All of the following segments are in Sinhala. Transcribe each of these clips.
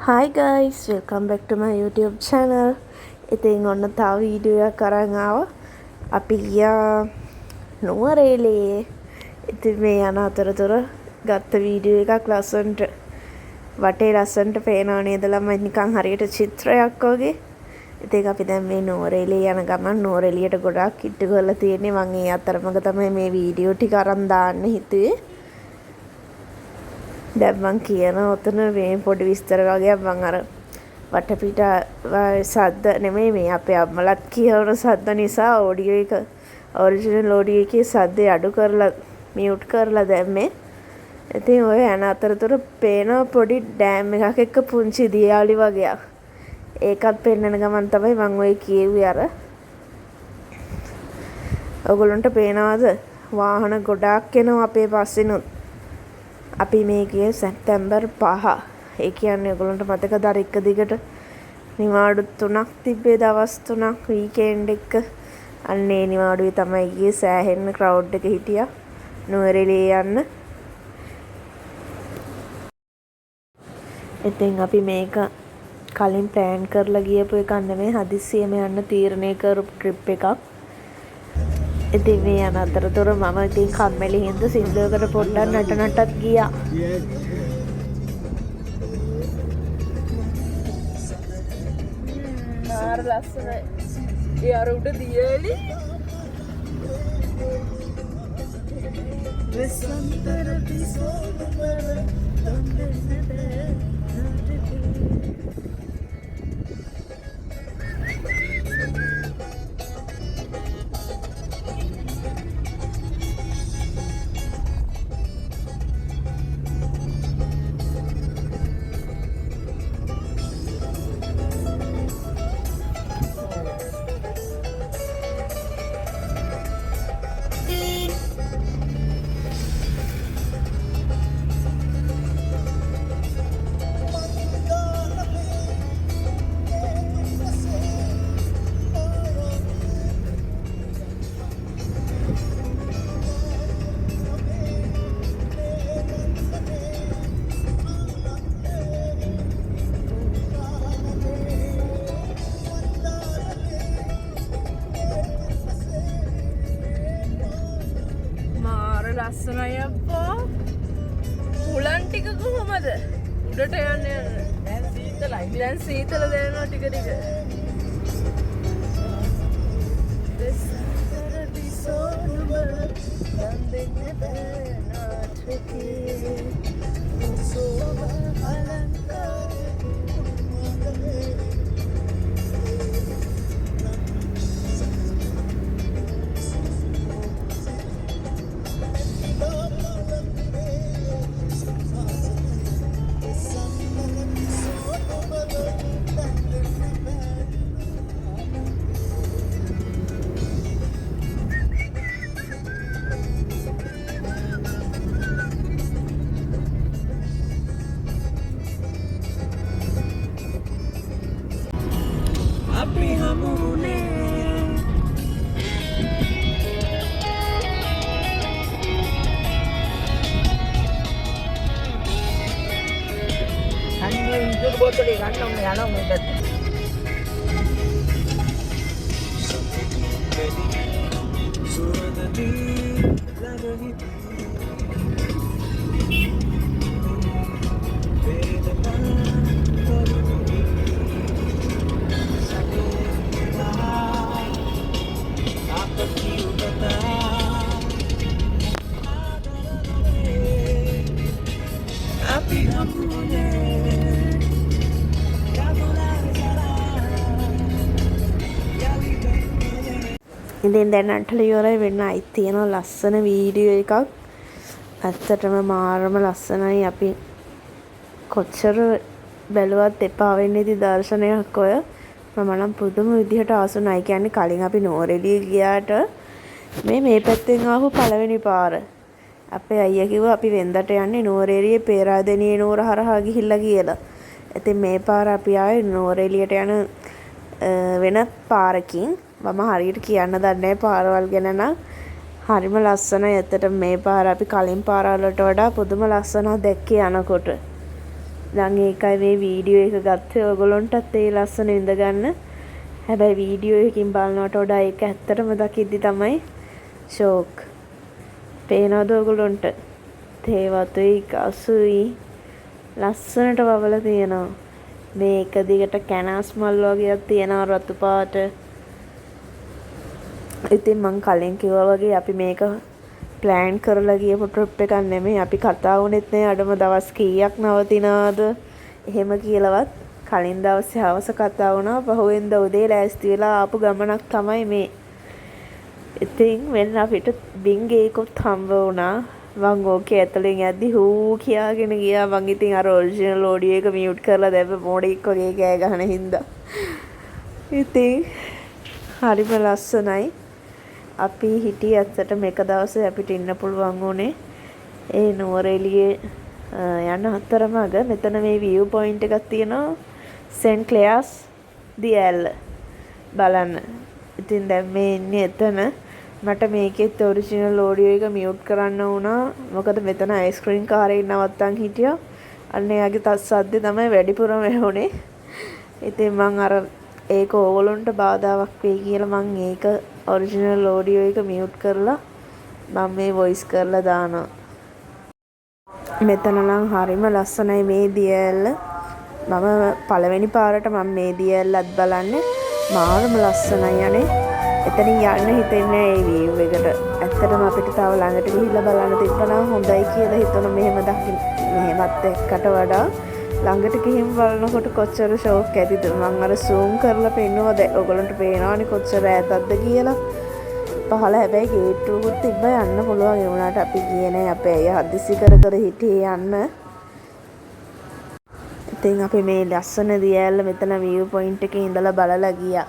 Hi guys, welcome back to my YouTube channel. ඉතින් ඔන්න තව වීඩියෝ එකක් අරන් ආවා. අපි ගියා නුවරඑළියේ. ඉතින් මේ යන අතරතුර ගත්ත වීඩියෝ එකක් ලස්සනට වටේ ලස්සනට පේනව නේද ළමයි නිකන් හරියට චිත්‍රයක් වගේ. ඉතින් අපි දැන් මේ නුවරඑළිය යන ගමන් නුවරඑළියට ගොඩාක් කිට්ටු කරලා තියෙන්නේ. මම ඒ අතරමඟ තමයි මේ වීඩියෝ ටික අරන් දාන්න හිතුවේ. දැන් මං කියන ඔතන මේ පොඩි විස්තර වගේ මං අර වටපිට සද්ද නෙමෙයි මේ අපේ අම්මලත් කියවන සද්ද නිසා ඔඩියෝ එක ඔරිජිනල් ඔඩියෝ එකේ සද්දේ අඩු කරලා මියුට් කරලා දැම්මේ. ඉතින් ඔය යන අතරතුර පේන පොඩි ඩෑම් එකක් එක්ක පුංචි දියාලි වගේක්. ඒකත් පෙන්නන ගමන් තමයි මං ඔය කියෙව්වේ අර. ඔයගොල්ලන්ට පේනවද? වාහන ගොඩාක් එනවා අපේ පස්සෙනුත්. අපි මේ ගියේ සැප්තැම්බර් 5. ඒ කියන්නේ ඔයගොල්ලන්ට මතකද අර එක දිගට නිවාඩු 3ක් තිබ්බේ දවස් 3ක් වීකෙන්ඩ් එක. අන්නේ නිවාඩුවේ තමයි ගියේ සෑහෙන්න ක්‍රවුඩ් එක හිටියා නුවරඑළිය යන්න. ඉතින් අපි මේක කලින් ප්ලෑන් කරලා ගියපු එකක් නෙමෙයි හදිස්සියෙම යන්න තීරණය කරපු ට්‍රිප් එකක්. ඉතින් මේ යන අතරතුර මම ඉතින් කම්මැලි හින්දා සින්දුවකට පොඩ්ඩක් නටනටත් ගියා. මාර ලස්සනයි. ඒ අර උඩ දියලි. විසන්තර පිසෝවල තොන්දෙන්නේ ලස්සනයි අප්පා. හුලන් ටික කොහමද? උඩට යන්නේ දැන් සීතලයි. දැන් සීතල දැනෙනවා ටික ටික. දෙසතර දිසෝනුම යන්දෙන්නේ බෑ නාටකේ. සෝම අලංකාරේ අපි හමුුනේ අන්නේ ඉතුරු බෝතලේ ගන්න ඕනේ යනවා මේ පැත්තට. ඉතින් දැන් අන්ටල ඉවරයි වෙන්න අයිත් තියෙන ලස්සන වීඩියෝ එකක්. ඇත්තටම මාරම ලස්සනයි. අපි කොච්චර බැලුවත් එපා වෙන්නේ ඉතින් දර්ශනයක් ඔය. මම නම් පුදුම විදිහට ආසුණයි. කියන්නේ කලින් අපි නුවරඑළිය ගියාට මේ පැත්තෙන් ආපු පළවෙනි පාර. අපේ අයියා කිව්වා අපි වෙන්දට යන්නේ නුවරඑළියේ පේරාදෙණියේ නුවර හරහා ගිහිල්ලා කියලා. ඉතින් මේ පාර අපි ආයේ නුවරඑළියට යන වෙන පාරකින් මම හරියට කියන්න දන්නේ නැහැ පාරවල් ගැන නම්. හරිම ලස්සනයි. ඇත්තට මේ පාර අපි කලින් පාරවලට වඩා පුදුම ලස්සනක් දැක්කේ යනකොට. දැන් ඒකයි මේ වීඩියෝ එක ගත්තේ ඔයගොල්ලන්ටත් ඒ ලස්සන ඉඳ ගන්න. හැබැයි වීඩියෝ එකකින් බලනවට වඩා ඒක ඇත්තටම දකිද්දි තමයි ෂෝක්. පේනවද ඔයගොල්ලන්ට? තේ වතුයි කසුයි ලස්සනට වවලා තියෙනවා. මේ එක දිගට කැනාස් මල් වගේක් තියෙනවා රතු පාට. ඉතින් මං කලින් කිව්වා වගේ අපි මේක ප්ලෑන් කරලා ගියපු ට්‍රිප් එකක් නෙමෙයි. අපි කතා වුණෙත් නෑ අඩම දවස් කීයක් නවතිනවද එහෙම කියලාවත්. කලින් දවසේ හවස කතා වුණා. පහුවෙන්ද උදේ ලෑස්ති වෙලා ආපු ගමනක් තමයි මේ. ඉතින් වෙන අපිට බින්ගේකුත් හම්බ වුණා. මං ඕකේ ඇතුලෙන් යද්දි හූ කියාගෙන ගියා. මං ඉතින් අර ඔරිජිනල් ඔඩියෝ එක මියුට් කරලා දැම්ම මොඩෙක් වගේ කෑ ගහන හින්දා. ඉතින් හරිම ලස්සනයි. අපි හිටියේ ඇත්තටම එක දවසේ අපිට ඉන්න පුළුවන් වුණේ ඒ නුවරඑළියේ යන අතරමඟ මෙතන මේ view point එකක් තියෙනවා සෙන්ට් ක්ලෙයාස් දියැල්ල බලන්න. ඉතින් දැන් මේ ඉන්නේ එතන. මට මේකෙත් ඔරිජිනල් ඔඩියෝ එක මියුට් කරන්න වුණා. මොකද මෙතන අයිස්ක්‍රීම් කාරේ නවත්තන් හිටියා. අන්න එයාගේ තස්සද්දේ තමයි වැඩිපුරම ඇහුනේ. ඉතින් මං අර ඒක ඕගොල්ලන්ට බාධාවක් වෙයි කියලා මං ඒක ඔරිජිනල් ඔඩියෝ එක මියුට් කරලා මම මේ වොයිස් කරලා දානවා. මෙතන නම් හරිම ලස්සනයි මේ දියැල්ල. මම පළවෙනි පාරට මම මේ දියැල්ලත් බලන්නේ. මාරම ලස්සනයි අනේ. එතනින් යන්න හිතෙන්නේ ඒ view එකට. ඇත්තටම අපිට තව ළඟට ගිහිල්ලා බලන්න තිබ්බනම් හොඳයි කියලා හිතන මෙහෙම දකින්න. මෙහෙමත් එක්කට වඩා ළඟට ගිහින් බලනකොට කොච්චර ෂෝක් ඇතිද. මම අර zoom කරලා පෙන්නුවා ඔයගොල්ලන්ට පේනවනේ කොච්චර ඈතක්ද කියලා. පහළ හැබැයි ගේට්ටුවකුත් තිබ්බ යන්න පුළුවන්. ඒ වුණාට අපි ගියේ නෑ. අපේ අය හදිසි කර හිටියේ යන්න. ඉතින් අපි මේ ලස්සන දියැල්ල මෙතන view point එකේ ඉඳලා බලලා ගියා.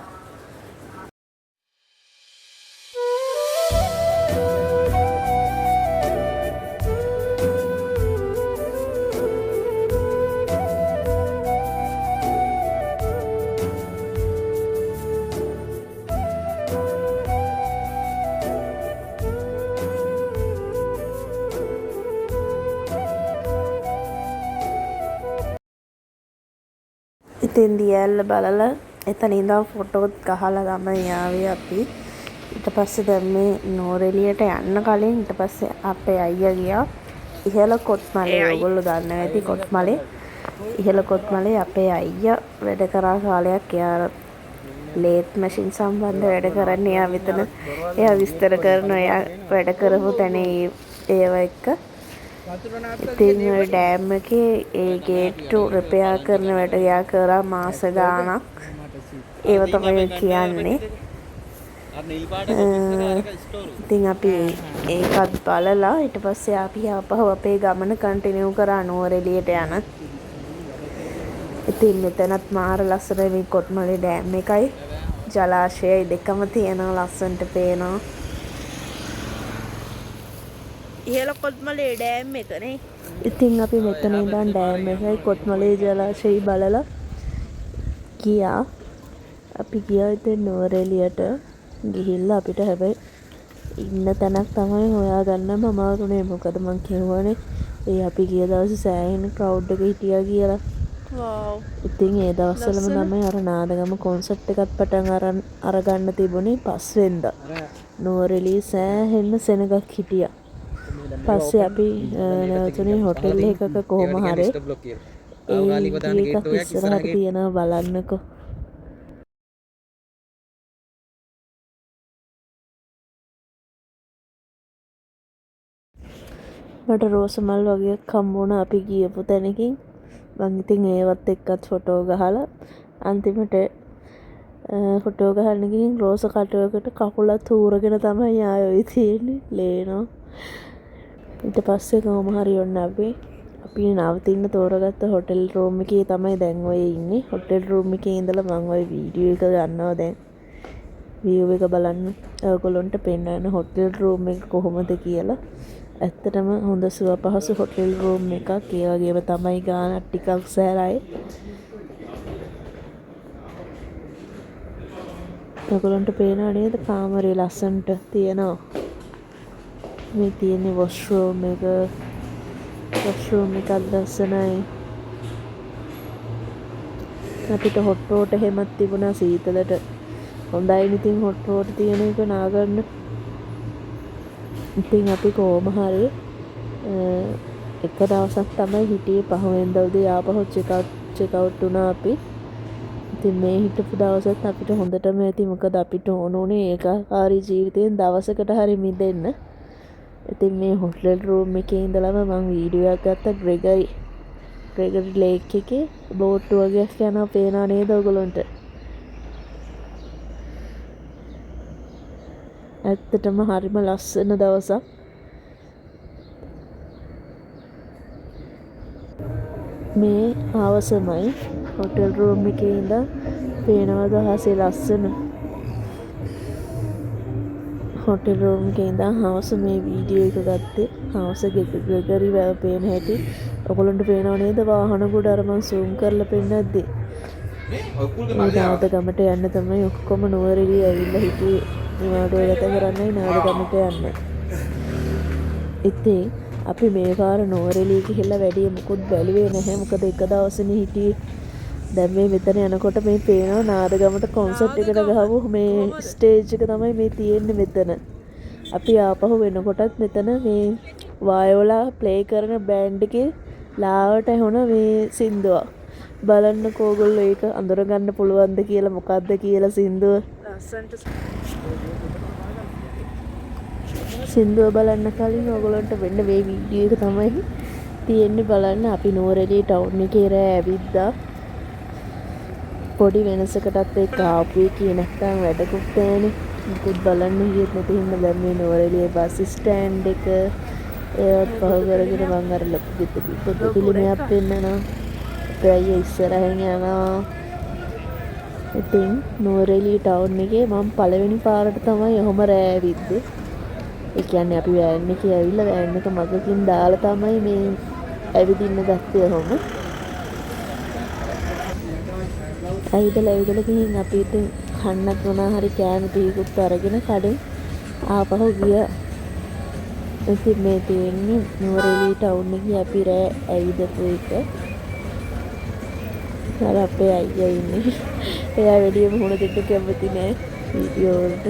ඉතින් දියැල්ල බලලා එතන ඉඳන් ෆොටෝත් ගහලා තමයි ආවේ අපි. ඊට පස්සේ දැන් මේ නුවරඑළියට යන්න කලින් ඊට පස්සේ අපේ අයියා ගියා ඉහළ කොත්මලේ. ඔයගොල්ලෝ දන්නවා ඇති කොත්මලේ. ඉහළ කොත්මලේ අපේ අයියා වැඩ කරා කාලයක්. එයා ලේත් මැෂින් සම්බන්ධ වැඩ කරන්නේ. එයා මෙතන එයා විස්තර කරනවා එයා වැඩ කරපු තැන ඒව එක්ක. ඉතින් ඔය ඩෑම් එකේ ඒ ගේට්ටු රිපෙයාර් කරන වැඩ එයා කරා මාස ගාණක්. ඒව තමයි කියන්නේ. ඉතින් අපි ඒකත් බලලා ඊට පස්සේ අපි ආපහු අපේ ගමන කන්ටිනියු කරා නුවරඑළියට යන. ඉතින් මෙතනත් මාර ලස්සනයි මේ කොත්මලේ ඩෑම් එකයි ජලාශයයි දෙකම තියෙනවා. ලස්සනට පේනවා. ඉහළ කොත්මලේ ඩෑම් එකනේ. ඉතින් අපි මෙතන ඉඳන් ඩෑම් එකයි කොත්මලේ ජලාශයයි බලලා ගියා. අපි ගියා ඉතින් නුවරඑළියට ගිහිල්ලා අපිට හැබැයි ඉන්න තැනක් තමයි හොයාගන්නම අමාරුනේ. මොකද මං කියවනේ ඒ අපි ගිය දවසේ සෑහෙන ක්‍රවුඩ් එක හිටියා කියලා. වව්. ඉතින් ඒ දවස්වලම තමයි අර නාදගම කොන්සර්ට් එකත් පටන් අරගන්න තිබුණේ පස්වෙන්දා. නුවරඑළියේ සෑහෙන සෙනගක් හිටියා. පස්සේ අපි නැවතුනේ හොටෙල් එකක කොහොම හරි ඒක ඉස්සරහට තියෙනවා බලන්නකෝ. මට රෝස මල් වගේක් හම්බුණා අපි ගියපු තැනකින්. මං ඉතින් ඒවත් එක්කත් ෆොටෝ ගහලා අන්තිමට ෆොටෝ ගහන්න ගිහින් රෝස කටුවකට කකුලත් ඌරගෙන තමයි ආවේ තියෙන්නේ. ලේනවා. ඊට පස්සේ කොහොම හරි ඔන්න අපි නවතින්න තෝරගත්ත හොටෙල් රූම් එකේ තමයි දැන් ඔය ඉන්නේ. හොටෙල් රූම් එකේ ඉඳලා මම ඔය වීඩියෝ එක ගන්නවා දැන්. view එක බලන්න ඔයගොල්ලන්ට පෙන්නන හොටෙල් රූම් එක කොහොමද කියලා. ඇත්තටම හොඳ සුව පහසු හොටෙල් රූම් එකක්. ඒ වගේම තමයි ගානක් ටිකක් සෑරයි. ඔයගොල්ලන්ට පේනව නේද කාමරේ ලස්සනට තියෙනවා. මේ තියෙන්නේ වොෂ්රූම් එක. වොෂ්රූම් එකක් ලස්සනයි. අපිට හොට් වෝටර් එහෙමත් තිබුණා සීතලට. හොඳයි ඉතින් හොට් වෝටර් තියෙන එක නාගන්න. ඉතින් අපි කොහොම හරි එක දවසක් තමයි හිටියේ පහුවෙන්දා උදේ ආපහු චෙක් අවුට් වුණා අපි. ඉතින් මේ හිටපු දවසත් අපිට හොඳටම ඇති මොකද අපිට ඕන උනේ ඒකාකාරී ජීවිතයෙන් දවසකට හරි මිදෙන්න. ඉතින් මේ හොටෙල් රූම් එකේ ඉඳලම මම වීඩියෝ එකක් ගත්තා ග්‍රෙගරි ලේක් එකේ බෝට් වගේක් යනවා පේනවා නේද ඔයගොල්ලන්ට? ඇත්තටම හරිම ලස්සන දවසක්. මේ ආවසමයි හොටෙල් රූම් එකේ ඉඳන් පේනවද අහසේ ලස්සන හොටෙල් රූම් එකේ ඉඳන් හවස මේ වීඩියෝ එක ගත්තේ හවස ග්‍රෙගරි වැව පේන හැටි ඔයගොල්ලන්ට පේනව නේද වාහන ගොඩ අර මං zoom කරලා පෙන්නද්දි මේ නාදගමට යන්න තමයි ඔක්කොම නුවරඑළිය ඇවිල්ලා හිටියේ නිවාඩුව ගත කරන්නයි නාදගමට යන්න. ඉතින් අපි මේ පාර නුවරඑළිය ගිහිල්ලා වැඩි මොකුත් බැලුවේ නැහැ මොකද එක දවසනේ හිටියේ. දැන් මේ මෙතන යනකොට මේ පේනවා නාදගමට කොන්සර්ට් එකට ගහපු මේ ස්ටේජ් එක තමයි මේ තියෙන්නේ මෙතන. අපි ආපහු වෙනකොටත් මෙතන මේ වයෝලා ප්ලේ කරන බෑන්ඩ් එකේ ලාවට ඇහුණ මේ සින්දුවක්. බලන්නකෝ ඔයගොල්ලෝ ඒක අඳුර ගන්න පුළුවන්ද කියලා මොකද්ද කියලා සින්දුව. සින්දුව බලන්න කලින් ඔයගොල්ලන්ට වෙන්න මේ වීඩියෝ එක තමයි තියෙන්නේ බලන්න. අපි නුවරඑළිය ටවුන් එකේ රෑ ඇවිද්දා. පොඩි වෙනසකටත් එක්ක ආපුවේ කිය නැත්නම් වැඩකුත් නැහැනේ. මුකුත් බලන්න ගියෙත් නැති හින්දා දැන් මේ නුවරඑළිය බස් ස්ටෑන්ඩ් එක ඒවත් පහු කරගෙන මං අර ලොකු බුදු පිළිමයක් පෙන්නනවා. අපේ අයියා ඉස්සරහින් යනවා. ඉතින් නුවරඑළිය ටවුන් එකේ මම පළවෙනි පාරට තමයි ඔහොම රෑ ඇවිද්දේ. ඒ කියන්නේ අපි වෑන් එකේ ඇවිල්ලා වෑන් එක මගකින් දාලා තමයි මේ ඇවිදින්න ගත්තේ ඔහොම. ඇවිදලා ගිහින් අපි ඉතින් කන්නක් මොනවා හරි කෑම ටිකකුත් අරගෙන කඩෙන් ආපහු ගියා. ඉතින් මේ තියෙන්නේ නුවරඑළිය ටවුන් එකේ අපි රෑ ඇවිදපු එක. අර අපේ අයියා ඉන්නේ. එයා වැඩියම මුණ දෙන්න කැමති නෑ වීඩියෝ වලට.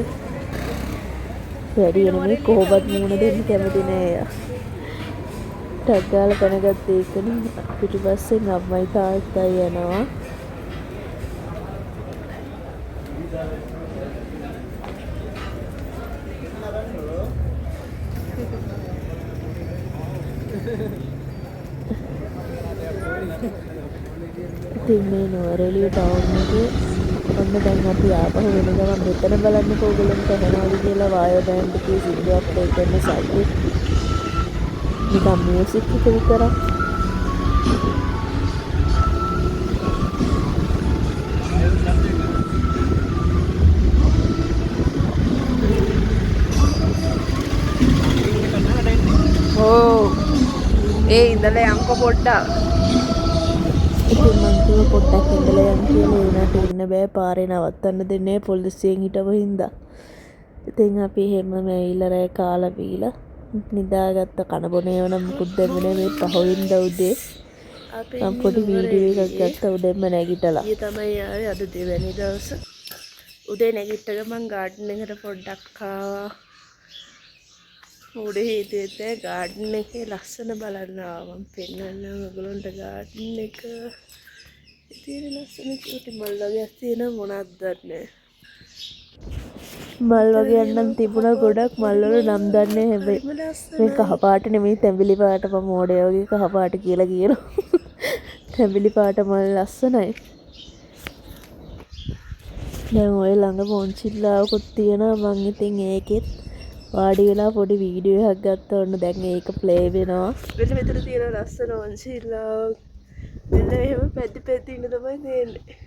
වැඩියම මේ කොහොමවත් මුණ දෙන්න කැමති නෑ එයා. ටග් ගාලා පැනගත්ත එකනේ පිටිපස්සෙන් අම්මයි තාත්තයි යනවා. ඉතින් මේ නුවරඑළිය ටවුන් එකේ ඔන්න දැන් අපි ආපහු වෙන ගමන් මෙතන බලන්නකෝ ඔයගොල්ලන්ට ඇහෙනවද කියලා වායෝ බෑන්ඩ් එකේ සින්දුවක් ප්ලේ කරන සයිඩ් නිකන් මියුසික් එක විතරක්. ඒ ඉඳලා යම්කෝ පොඩ්ඩක්. ඉතින් මං කිව්වා පොඩ්ඩක් ඉඳලා යන්න කියලා ඒනට ඉන්න බෑ පාරේ නවත්තන්න දෙන්නේ පොලිසියෙන් හිටව හින්දා. ඉතින් අපි එහෙමම ඇවිල්ලා රෑ කාලා බීලා නිදාගත්ත කන බොන ඒවා නම් මුකුත් දෙන්නේ මේ පහුවෙන්දා උදේ මම පොඩි වීඩියෝ එකක් ගත්තා උදේම නැගිටලා. ඊයේ තමයි ආවේ අද දෙවැනි දවස. උදේ නැගිට්ට ගමන් ගාඩන් එකට පොඩ්ඩක් ආවා. උඩ හිටියේ ගාඩන් එකේ ලස්සන බලන්න ආවා. මම පෙන්නන්නම් ඔයගොල්ලන්ට ගාඩන් එක. ඉතින් ලස්සන කිව්ටි මල් වගේක් තියෙනවා මොනක්ද දන්නේ. මල් වගේ නම් තිබුණා ගොඩක් මල් වල නම් දන්නේ හැබැයි මේ කහ පාට නෙමෙයි තැඹිලි පාට මම මොඩේ වගේ කහ පාට කියලා කියනවා. තැඹිලි පාට මල් ලස්සනයි. දැන් ඔය ළඟ මොන්චිල්ලාවකුත් තියෙනවා මං ඉතින් ඒකෙත් වාඩි වෙලා පොඩි වීඩියෝ එකක් ගත්තා. ඔන්න දැන් ඒක ප්ලේ වෙනවා. මෙතන තියෙන ලස්සන මොන්චිල්ලාවක්. මෙන්න එහෙම පැද්දි පැද්දි ඉන්න තමයි තියෙන්නේ.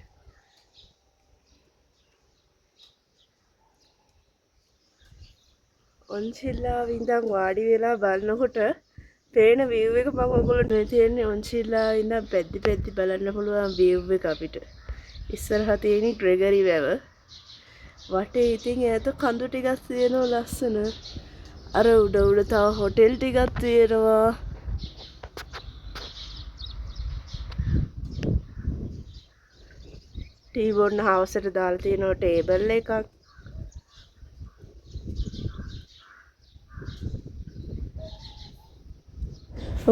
ඔන්චිල්ලාව ඉඳන් වාඩි වෙලා බලනකොට පේන view එක මම ඔයගොල්ලන්ට තියෙන්නේ ඔන්චිල්ලාව ඉඳන් පැද්දි පැද්දි බලන්න පුළුවන් view එක අපිට. ඉස්සරහා තියෙන ග්‍රෙගරි වැව. වටේ ඉතින් ඈත කඳු ටිකක් තියෙනවා ලස්සන. අර උඩ තව හොටෙල් ටිකක් තියෙනවා. ටී බොන්න හවසට දාලා තියෙනවා ටේබල් එකක්.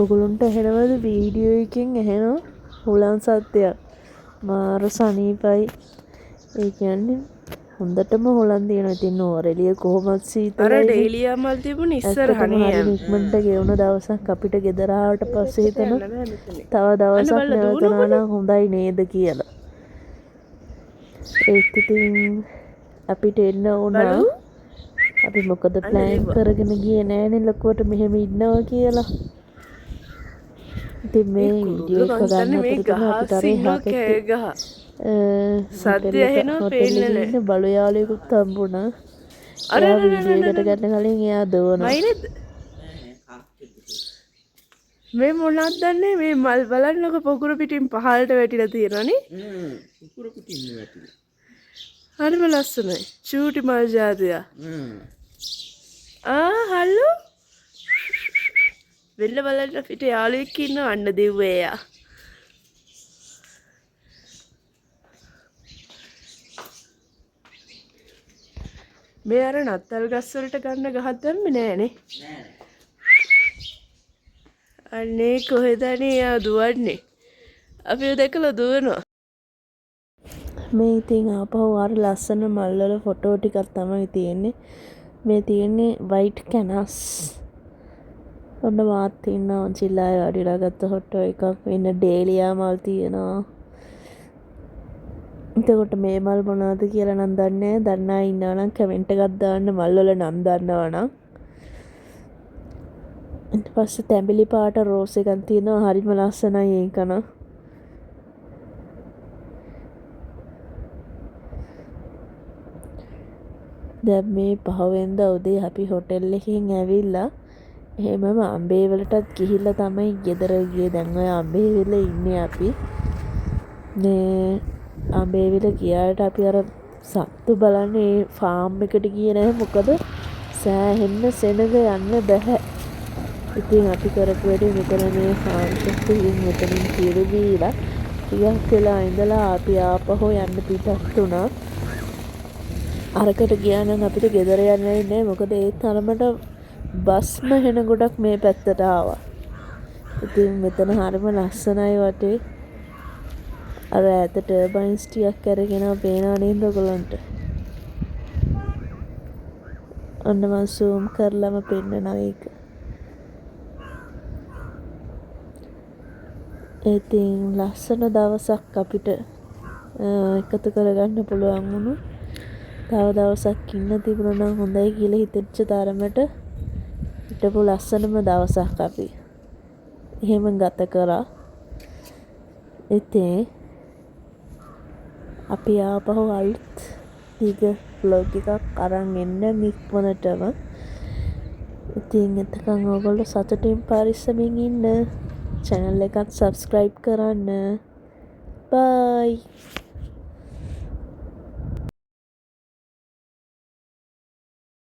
ඔගොල්ලන්ට ඇහෙනවද වීඩියෝ එකකින් ඇහෙනවා හුලන් සද්දයක්. මාර සනීපයි. ඒ කියන්නේ හොඳටම හුලන් තියෙනවා. ඉතින් නෝරෙලිය කොහොමද සීතලයි. අර ඩේලියා මල් තිබුණ ඉස්සරහනේ. ඉක්මනට ගෙවුන දවසක් අපිට ගෙදර ආවට පස්සේ හිතන තව දවසක් නැවතුණා නම් හොඳයි නේද කියලා. ඒක ඉතින් අපිට එන්න වුණා. අපි මොකද ප්ලෑන් කරගෙන ගියේ නෑනේ ලොකුවට මෙහෙම ඉන්නවා කියලා. ඉතින් මේ වීඩියෝ එක ගන්න අතරතුර අපිට අර එහා සද්ද ඇහෙනවා පේන්නේ නෑ. බලු යාළුවෙකුත් හම්බුණා. අර වීඩියෝ එකට ගන්න කලින් එයා දවනවා. මේ මොනවද දන්නේ මේ මල් බලන්නකො පොකුරු පිටින් පහළට වැටිලා තියෙනවනේ. පොකුරු පිටින් වැටිලා. හරිම ලස්සනයි. චූටි මල් ජාතිය. හලෝ. වෙල්ල බලන්න අපිට යාළුවෙක් ඉන්නවා අන්න දෙව්වේ එයා. මේ අර නත්තල් ගස් වලට ගන්න ගහක් දැම්මේ නෑනේ. අනේ කොහෙදනේ යා දුවන්නේ. අපිව දැකලා දුවනවා. මේ ඉතින් ආපහු අර ලස්සන මල් වල ෆොටෝ ටිකක් තමයි තියෙන්නේ. මේ තියෙන්නේ වයිට් කැනස්. ඔන්න මාත් ඉන්නවා චිල්ලාය වඩිලා ගත්ත ෆොටෝ එකක්. වෙන ඩේලියා මල් තියෙනවා. එතකොට මේ මල් මොනවද කියලා නම් දන්නේ නැහැ. දන්නා ඉන්නවා නම් කමෙන්ට් එකක් දාන්න මල් වල නම් දන්නවා නම්. ඊට පස්සේ තැඹිලි පාට රෝස් එකක් තියෙනවා. හරිම ලස්සනයි ඒක න ะ. දැන් මේ පහවෙන්දා උදේ අපි හොටෙල් එකකින් ඇවිල්ලා එහෙමම අම්බේවලටත් ගිහිල්ලා තමයි ගෙදර ගියේ. දැන් ඔය අම්බේවල ඉන්නේ අපි. මේ අම්බේවල ගියාට අපි අර සත්තු බලන්න ඒ ෆාම් එකට ගියේ නැහැ. මොකද සෑහෙන්න සෙනග යන්න බෑ. ඉතින් අපි කරපු වැඩේ මෙතන මේ ෆාම් එකට මෙතනින් කිරි දීලා ටිකක් වෙලා ඉඳලා අපි ආපහු යන්න පිටත් වුණා. අරකට ගියා නම් අපිට ගෙදර යන්න වෙන්නේ නැහැ. මොකද ඒ තරමට බස්ම හෙන ගොඩක් මේ පැත්තට ආවා. ඉතින් මෙතන හරිම ලස්සනයි වටේ. අර ඈත ටර්බයින්ස් ටිකක් අරගෙන පේනවා නේද ඔයගලන්ට? ඔන්න මම zoom කරලාම පෙන්නනවා ඒක. ඉතින් ලස්සන දවසක් අපිට එකතු කරගන්න පුළුවන් වුණා. තව දවසක් ඉන්න තිබුණා නම් හොඳයි කියලා හිතෙච්ච තරමට හිටපු ලස්සනම දවසක් අපි එහෙම ගත කරා. ඉතින් අපි ආපහු අලුත් දිග vlog එකක් අරන් එන්න ඉක්මනටම. ඉතින් එතකන් ඔයගොල්ලෝ සතුටින් පරිස්සමින් ඉන්න. channel එකත් subscribe කරන්න. bye.